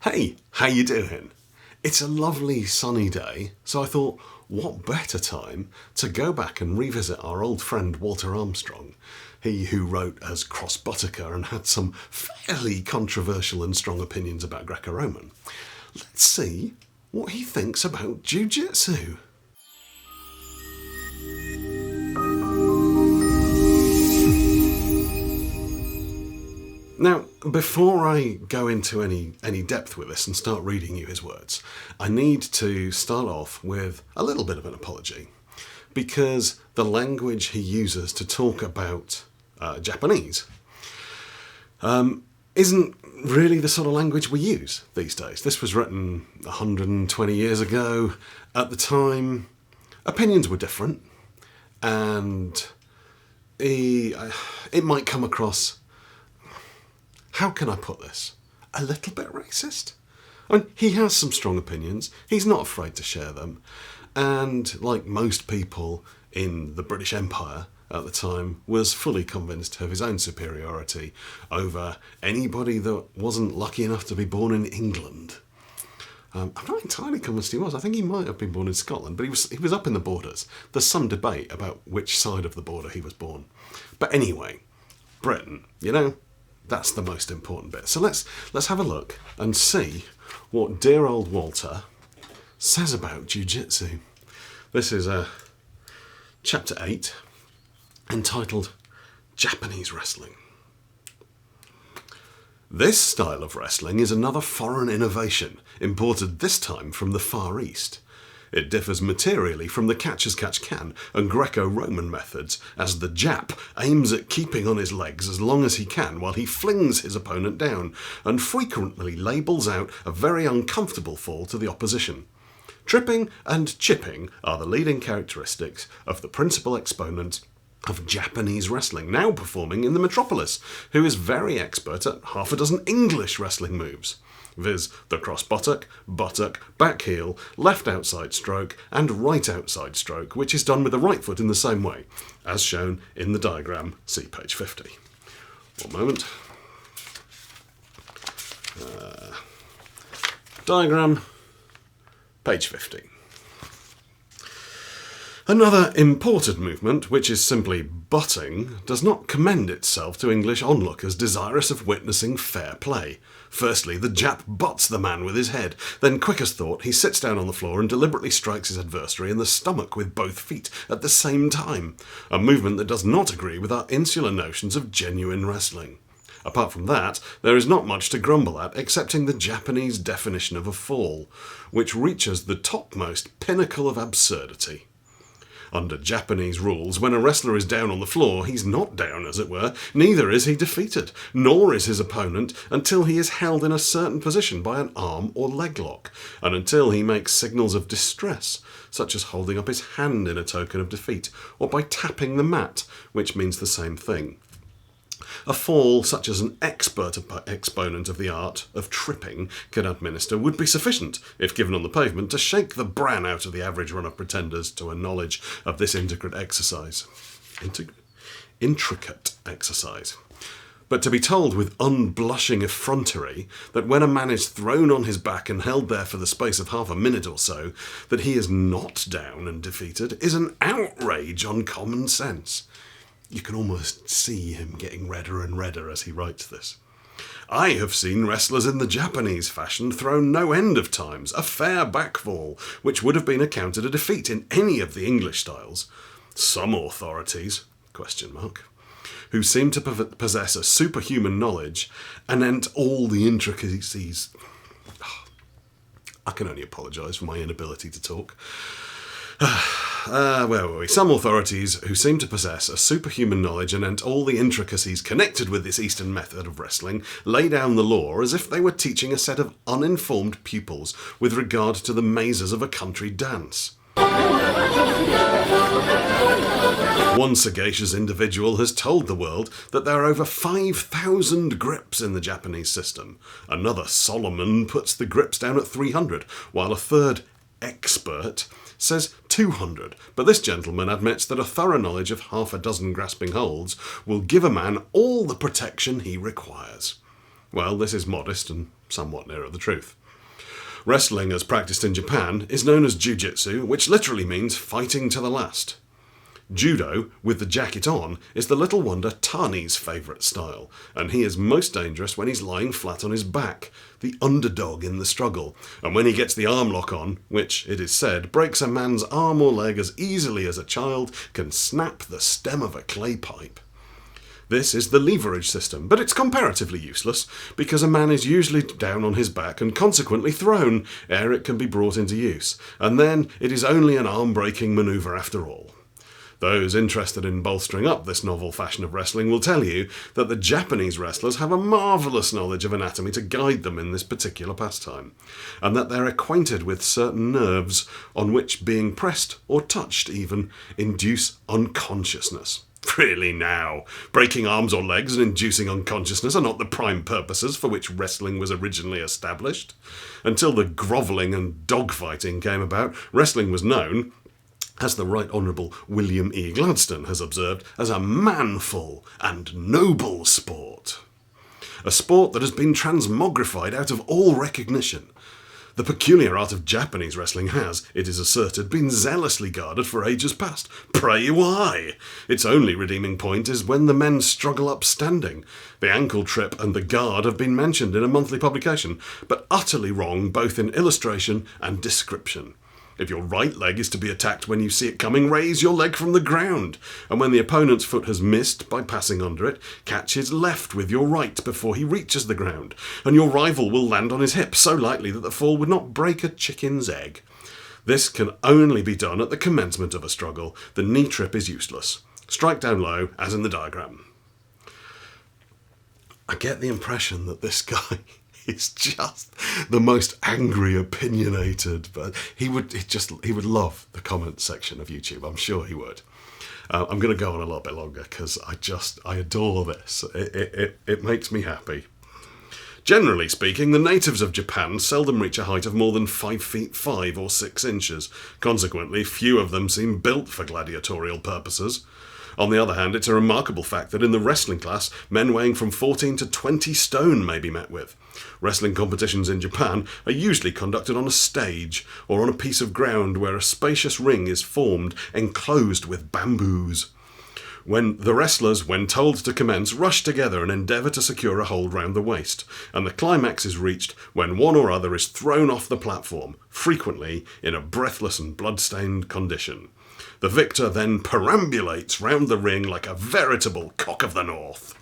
Hey, how you doing? It's a lovely sunny day, so I thought, what better time to go back and revisit our old friend Walter Armstrong, he who wrote as Cross-Buttocker and had some fairly controversial and strong opinions about Greco-Roman. Let's see what he thinks about Jiu Jitsu. Now, before I go into any depth with this and start reading you his words, I need to start off with a little bit of an apology, because the language he uses to talk about Japanese isn't really the sort of language we use these days. This was written 120 years ago. At the time, opinions were different, and it might come across, how can I put this, a little bit racist? I mean, he has some strong opinions, he's not afraid to share them, and like most people in the British Empire at the time, was fully convinced of his own superiority over anybody that wasn't lucky enough to be born in England. I'm not entirely convinced he was. I think he might have been born in Scotland, but he was up in the borders. There's some debate about which side of the border he was born. But anyway, Britain, that's the most important bit. So let's have a look and see what dear old Walter says about Jiu Jitsu. This is chapter 8, entitled Japanese Wrestling. This style of wrestling is another foreign innovation, imported this time from the Far East. It differs materially from the catch-as-catch-can and Greco-Roman methods, as the Jap aims at keeping on his legs as long as he can while he flings his opponent down, and frequently labels out a very uncomfortable fall to the opposition. Tripping and chipping are the leading characteristics of the principal exponent of Japanese wrestling, now performing in the metropolis, who is very expert at half a dozen English wrestling moves, viz. The cross-buttock, buttock, back heel, left outside stroke, and right outside stroke, which is done with the right foot in the same way, as shown in the diagram, see page 50. One moment. Diagram, page 50. Another imported movement, which is simply butting, does not commend itself to English onlookers desirous of witnessing fair play. Firstly, the Jap butts the man with his head, then quick as thought he sits down on the floor and deliberately strikes his adversary in the stomach with both feet at the same time, a movement that does not agree with our insular notions of genuine wrestling. Apart from that, there is not much to grumble at excepting the Japanese definition of a fall, which reaches the topmost pinnacle of absurdity. Under Japanese rules, when a wrestler is down on the floor, he's not down, as it were, neither is he defeated, nor is his opponent, until he is held in a certain position by an arm or leg lock, and until he makes signals of distress, such as holding up his hand in a token of defeat, or by tapping the mat, which means the same thing. A fall such as an expert exponent of the art of tripping can administer would be sufficient, if given on the pavement, to shake the bran out of the average run of pretenders to a knowledge of this intricate exercise. Intricate exercise. But to be told with unblushing effrontery that when a man is thrown on his back and held there for the space of half a minute or so, that he is not down and defeated, is an outrage on common sense. You can almost see him getting redder and redder as he writes this. I have seen wrestlers in the Japanese fashion thrown no end of times, a fair backfall, which would have been accounted a defeat in any of the English styles. Some authorities, who seem to possess a superhuman knowledge, anent all the intricacies. I can only apologise for my inability to talk. Where were we? Some authorities who seem to possess a superhuman knowledge anent all the intricacies connected with this Eastern method of wrestling lay down the law as if they were teaching a set of uninformed pupils with regard to the mazes of a country dance. One sagacious individual has told the world that there are over 5,000 grips in the Japanese system. Another Solomon puts the grips down at 300, while a third expert says 200, but this gentleman admits that a thorough knowledge of half a dozen grasping holds will give a man all the protection he requires. Well, this is modest and somewhat nearer the truth. Wrestling, as practiced in Japan, is known as Jiu Jitsu, which literally means fighting to the last. Judo, with the jacket on, is the little wonder Tani's favourite style, and he is most dangerous when he's lying flat on his back, the underdog in the struggle, and when he gets the arm lock on, which, it is said, breaks a man's arm or leg as easily as a child can snap the stem of a clay pipe. This is the leverage system, but it's comparatively useless, because a man is usually down on his back and consequently thrown ere it can be brought into use, and then it is only an arm-breaking manoeuvre after all. Those interested in bolstering up this novel fashion of wrestling will tell you that the Japanese wrestlers have a marvellous knowledge of anatomy to guide them in this particular pastime, and that they're acquainted with certain nerves on which being pressed, or touched even, induce unconsciousness. Really now, breaking arms or legs and inducing unconsciousness are not the prime purposes for which wrestling was originally established. Until the grovelling and dogfighting came about, wrestling was known, as the Right Honourable William E. Gladstone has observed, as a manful and noble sport. A sport that has been transmogrified out of all recognition. The peculiar art of Japanese wrestling has, it is asserted, been zealously guarded for ages past. Pray why? Its only redeeming point is when the men struggle up standing. The ankle trip and the guard have been mentioned in a monthly publication, but utterly wrong both in illustration and description. If your right leg is to be attacked when you see it coming, raise your leg from the ground, and when the opponent's foot has missed by passing under it, catch his left with your right before he reaches the ground, and your rival will land on his hip so lightly that the fall would not break a chicken's egg. This can only be done at the commencement of a struggle. The knee trip is useless. Strike down low, as in the diagram. I get the impression that this guy is just the most angry, opinionated, but he would love the comments section of YouTube. I'm sure he would. I'm going to go on a little bit longer because I adore this. It makes me happy. Generally speaking, the natives of Japan seldom reach a height of more than 5 feet 5 or 6 inches. Consequently, few of them seem built for gladiatorial purposes. On the other hand, it's a remarkable fact that in the wrestling class, men weighing from 14 to 20 stone may be met with. Wrestling competitions in Japan are usually conducted on a stage or on a piece of ground where a spacious ring is formed, enclosed with bamboos. When the wrestlers, when told to commence, rush together and endeavour to secure a hold round the waist, and the climax is reached when one or other is thrown off the platform, frequently in a breathless and blood-stained condition. The victor then perambulates round the ring like a veritable cock of the north,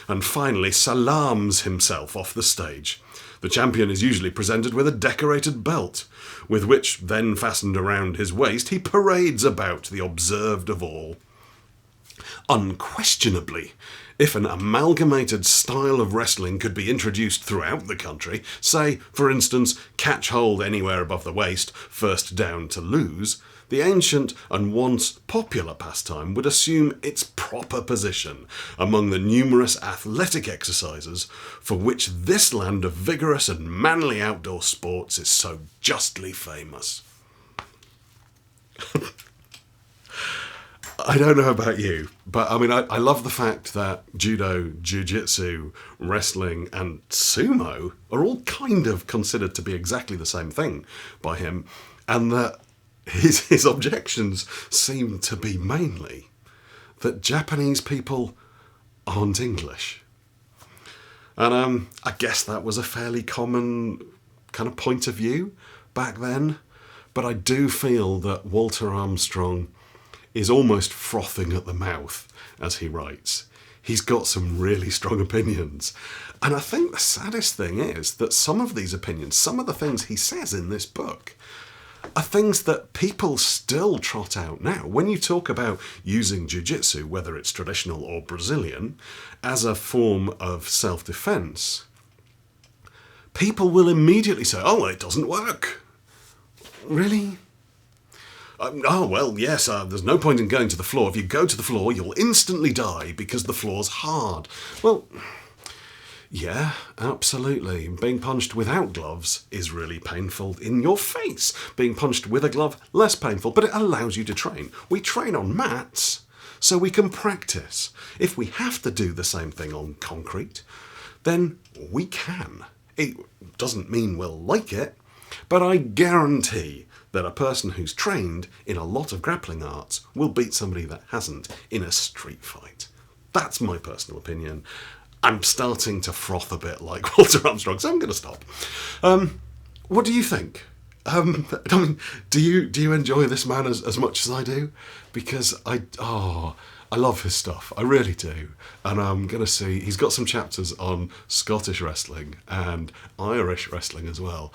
and finally salams himself off the stage. The champion is usually presented with a decorated belt, with which, then fastened around his waist, he parades about, the observed of all. Unquestionably, if an amalgamated style of wrestling could be introduced throughout the country, say, for instance, catch hold anywhere above the waist, first down to lose, the ancient and once popular pastime would assume its proper position among the numerous athletic exercises for which this land of vigorous and manly outdoor sports is so justly famous. I don't know about you, but I mean, I love the fact that judo, jiu-jitsu, wrestling and sumo are all kind of considered to be exactly the same thing by him, and that his objections seem to be mainly that Japanese people aren't English. And I guess that was a fairly common kind of point of view back then, but I do feel that Walter Armstrong is almost frothing at the mouth as he writes. He's got some really strong opinions. And I think the saddest thing is that some of these opinions, some of the things he says in this book, are things that people still trot out now. When you talk about using jiu-jitsu, whether it's traditional or Brazilian, as a form of self-defense, people will immediately say, oh, it doesn't work. Really? Oh, well, yes, there's no point in going to the floor. If you go to the floor, you'll instantly die because the floor's hard. Well, yeah, absolutely. Being punched without gloves is really painful in your face. Being punched with a glove, less painful, but it allows you to train. We train on mats so we can practice. If we have to do the same thing on concrete, then we can. It doesn't mean we'll like it, but I guarantee that a person who's trained in a lot of grappling arts will beat somebody that hasn't in a street fight. That's my personal opinion. I'm starting to froth a bit like Walter Armstrong, so I'm going to stop. What do you think? I mean, do you enjoy this man as much as I do? Because I love his stuff. I really do. And I'm going to see, he's got some chapters on Scottish wrestling and Irish wrestling as well.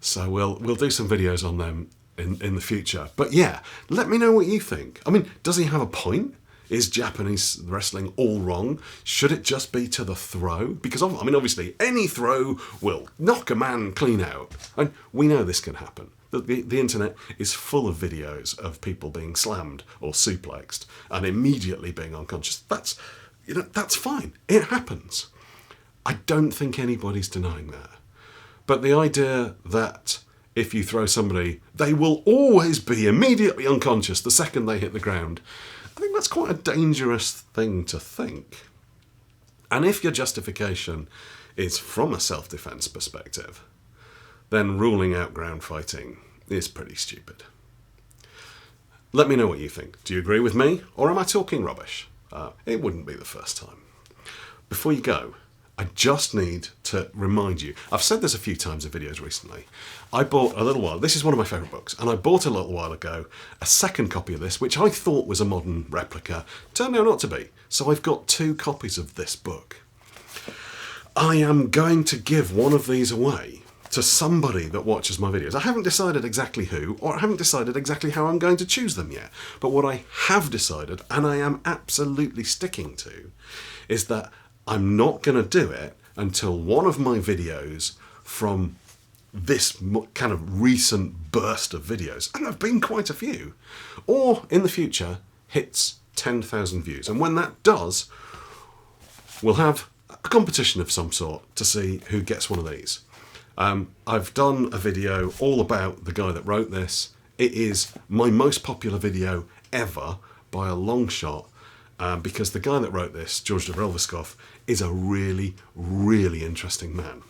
So we'll do some videos on them in the future. But yeah, let me know what you think. I mean, does he have a point? Is Japanese wrestling all wrong? Should it just be to the throw? Because, I mean, obviously, any throw will knock a man clean out. And we know this can happen. The internet is full of videos of people being slammed or suplexed and immediately being unconscious. That's fine. It happens. I don't think anybody's denying that. But the idea that if you throw somebody, they will always be immediately unconscious the second they hit the ground, I think that's quite a dangerous thing to think. And if your justification is from a self-defense perspective, then ruling out ground fighting is pretty stupid. Let me know what you think. Do you agree with me, or am I talking rubbish? It wouldn't be the first time. Before you go, I just need to remind you, I've said this a few times in videos recently, I bought a little while, this is one of my favourite books, and I bought a little while ago a second copy of this, which I thought was a modern replica, turned out not to be, so I've got 2 copies of this book. I am going to give one of these away to somebody that watches my videos. I haven't decided exactly who, or I haven't decided exactly how I'm going to choose them yet, but what I have decided, and I am absolutely sticking to, is that I'm not going to do it until one of my videos from this kind of recent burst of videos, and there have been quite a few, or in the future hits 10,000 views. And when that does, we'll have a competition of some sort to see who gets one of these. I've done a video all about the guy that wrote this. It is my most popular video ever by a long shot. Because the guy that wrote this, George de is a really, really interesting man.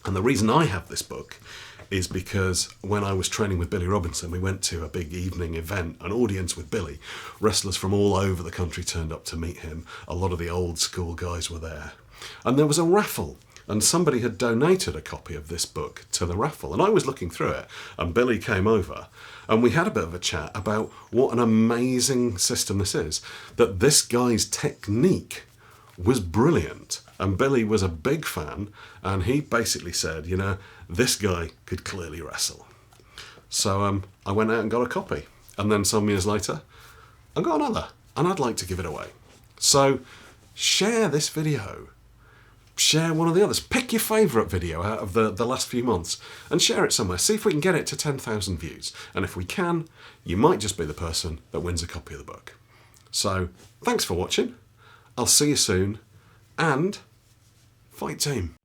And the reason I have this book is because when I was training with Billy Robinson, we went to a big evening event, an audience with Billy. Wrestlers from all over the country turned up to meet him. A lot of the old school guys were there. And there was a raffle. And somebody had donated a copy of this book to the raffle. And I was looking through it, and Billy came over, and we had a bit of a chat about what an amazing system this is. That this guy's technique was brilliant. And Billy was a big fan, and he basically said, you know, this guy could clearly wrestle. So I went out and got a copy. And then some years later, I got another, and I'd like to give it away. So share this video. Share one of the others. Pick your favourite video out of the last few months and share it somewhere. See if we can get it to 10,000 views. And if we can, you might just be the person that wins a copy of the book. So, thanks for watching. I'll see you soon. And fight team.